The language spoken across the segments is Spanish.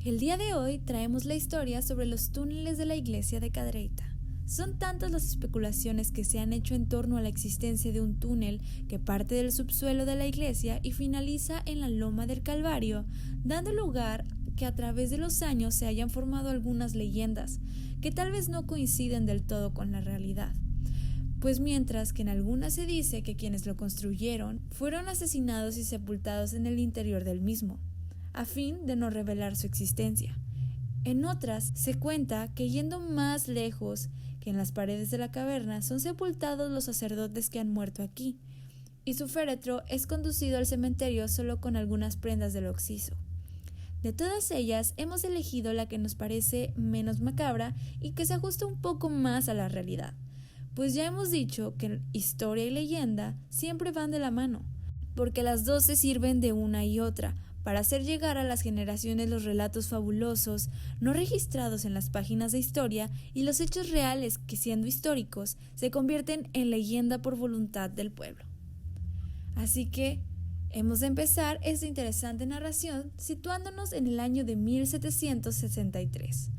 El día de hoy traemos la historia sobre los túneles de la iglesia de Cadereyta. Son tantas las especulaciones que se han hecho en torno a la existencia de un túnel que parte del subsuelo de la iglesia y finaliza en la loma del Calvario, dando lugar que a través de los años se hayan formado algunas leyendas que tal vez no coinciden del todo con la realidad. Pues mientras que en algunas se dice que quienes lo construyeron fueron asesinados y sepultados en el interior del mismo, a fin de no revelar su existencia. En otras se cuenta que yendo más lejos que en las paredes de la caverna son sepultados los sacerdotes que han muerto aquí, y su féretro es conducido al cementerio solo con algunas prendas del occiso. De todas ellas hemos elegido la que nos parece menos macabra y que se ajusta un poco más a la realidad, pues ya hemos dicho que historia y leyenda siempre van de la mano, porque las dos se sirven de una y otra, para hacer llegar a las generaciones los relatos fabulosos, no registrados en las páginas de historia, y los hechos reales que, siendo históricos, se convierten en leyenda por voluntad del pueblo. Así que, hemos de empezar esta interesante narración situándonos en el año de 1763.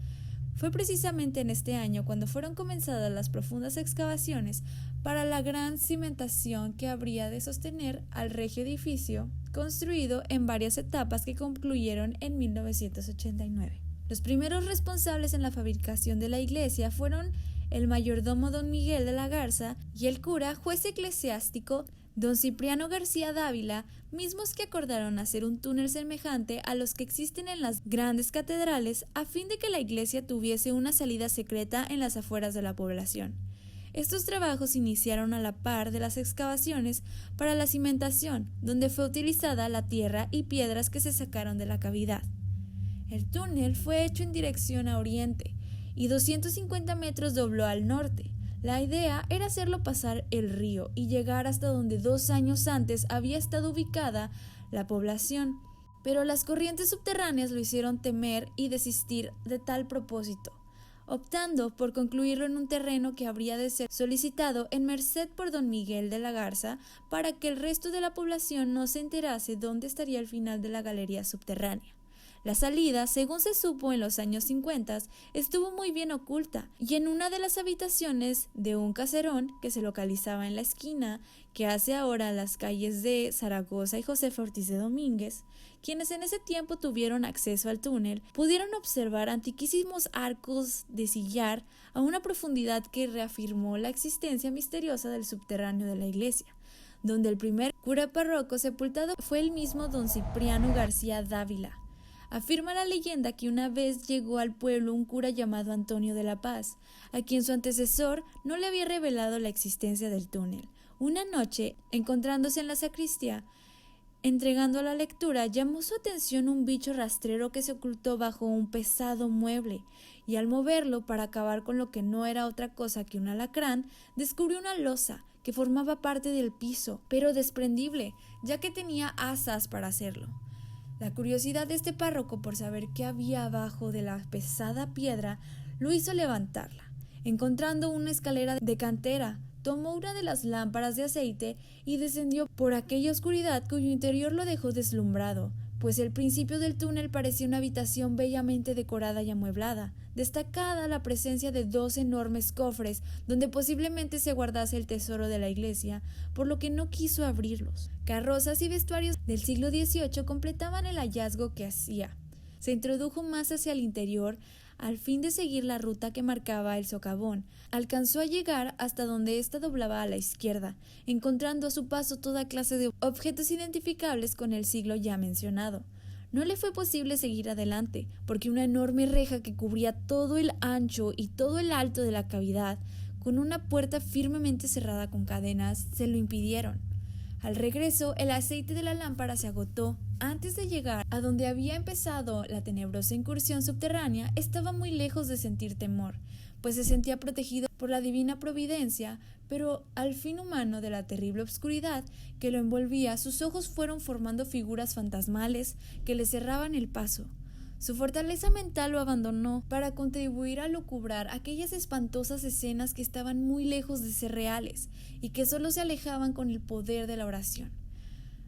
Fue precisamente en este año cuando fueron comenzadas las profundas excavaciones para la gran cimentación que habría de sostener al regio edificio, construido en varias etapas que concluyeron en 1989. Los primeros responsables en la fabricación de la iglesia fueron el mayordomo don Miguel de la Garza y el cura juez eclesiástico don Cipriano García Dávila, mismos que acordaron hacer un túnel semejante a los que existen en las grandes catedrales a fin de que la iglesia tuviese una salida secreta en las afueras de la población. Estos trabajos iniciaron a la par de las excavaciones para la cimentación, donde fue utilizada la tierra y piedras que se sacaron de la cavidad. El túnel fue hecho en dirección a oriente y 250 metros dobló al norte. La idea era hacerlo pasar el río y llegar hasta donde 2 años antes había estado ubicada la población, pero las corrientes subterráneas lo hicieron temer y desistir de tal propósito, optando por concluirlo en un terreno que habría de ser solicitado en merced por don Miguel de la Garza para que el resto de la población no se enterase dónde estaría el final de la galería subterránea. La salida, según se supo en los años 50, estuvo muy bien oculta y en una de las habitaciones de un caserón que se localizaba en la esquina que hace ahora las calles de Zaragoza y Josefa Ortiz de Domínguez, quienes en ese tiempo tuvieron acceso al túnel pudieron observar antiquísimos arcos de sillar a una profundidad que reafirmó la existencia misteriosa del subterráneo de la iglesia, donde el primer cura párroco sepultado fue el mismo don Cipriano García Dávila. Afirma la leyenda que una vez llegó al pueblo un cura llamado Antonio de la Paz, a quien su antecesor no le había revelado la existencia del túnel. Una noche, encontrándose en la sacristía, entregando a la lectura, llamó su atención un bicho rastrero que se ocultó bajo un pesado mueble, y al moverlo para acabar con lo que no era otra cosa que un alacrán, descubrió una losa que formaba parte del piso, pero desprendible, ya que tenía asas para hacerlo. La curiosidad de este párroco por saber qué había abajo de la pesada piedra lo hizo levantarla. Encontrando una escalera de cantera, tomó una de las lámparas de aceite y descendió por aquella oscuridad cuyo interior lo dejó deslumbrado, pues el principio del túnel parecía una habitación bellamente decorada y amueblada, destacada la presencia de 2 enormes cofres donde posiblemente se guardase el tesoro de la iglesia, por lo que no quiso abrirlos. Carrozas y vestuarios del siglo XVIII completaban el hallazgo que hacía. Se introdujo más hacia el interior al fin de seguir la ruta que marcaba el socavón. Alcanzó a llegar hasta donde ésta doblaba a la izquierda, encontrando a su paso toda clase de objetos identificables con el siglo ya mencionado. No le fue posible seguir adelante, porque una enorme reja que cubría todo el ancho y todo el alto de la cavidad, con una puerta firmemente cerrada con cadenas, se lo impidieron. Al regreso, el aceite de la lámpara se agotó. Antes de llegar a donde había empezado la tenebrosa incursión subterránea, estaba muy lejos de sentir temor, pues se sentía protegido por la divina providencia, pero al fin humano de la terrible obscuridad que lo envolvía, sus ojos fueron formando figuras fantasmales que le cerraban el paso. Su fortaleza mental lo abandonó para contribuir a lucubrar aquellas espantosas escenas que estaban muy lejos de ser reales y que solo se alejaban con el poder de la oración.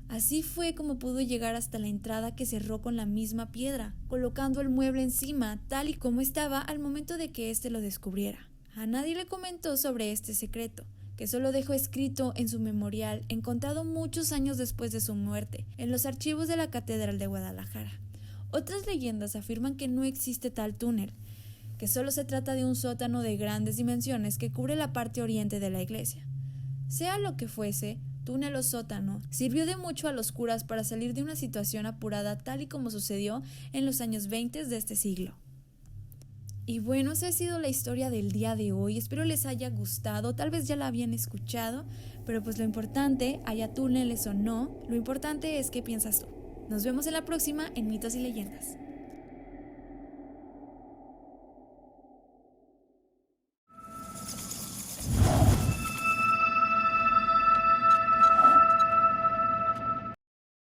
Así fue como pudo llegar hasta la entrada que cerró con la misma piedra, colocando el mueble encima tal y como estaba al momento de que éste lo descubriera. A nadie le comentó sobre este secreto, que solo dejó escrito en su memorial, encontrado muchos años después de su muerte, en los archivos de la Catedral de Guadalajara. Otras leyendas afirman que no existe tal túnel, que solo se trata de un sótano de grandes dimensiones que cubre la parte oriente de la iglesia. Sea lo que fuese, túnel o sótano, sirvió de mucho a los curas para salir de una situación apurada tal y como sucedió en los años 20 de este siglo. Y bueno, esa ha sido la historia del día de hoy. Espero les haya gustado, tal vez ya la habían escuchado, pero pues lo importante, haya túneles o no, lo importante es qué piensas tú. Nos vemos en la próxima en Mitos y Leyendas.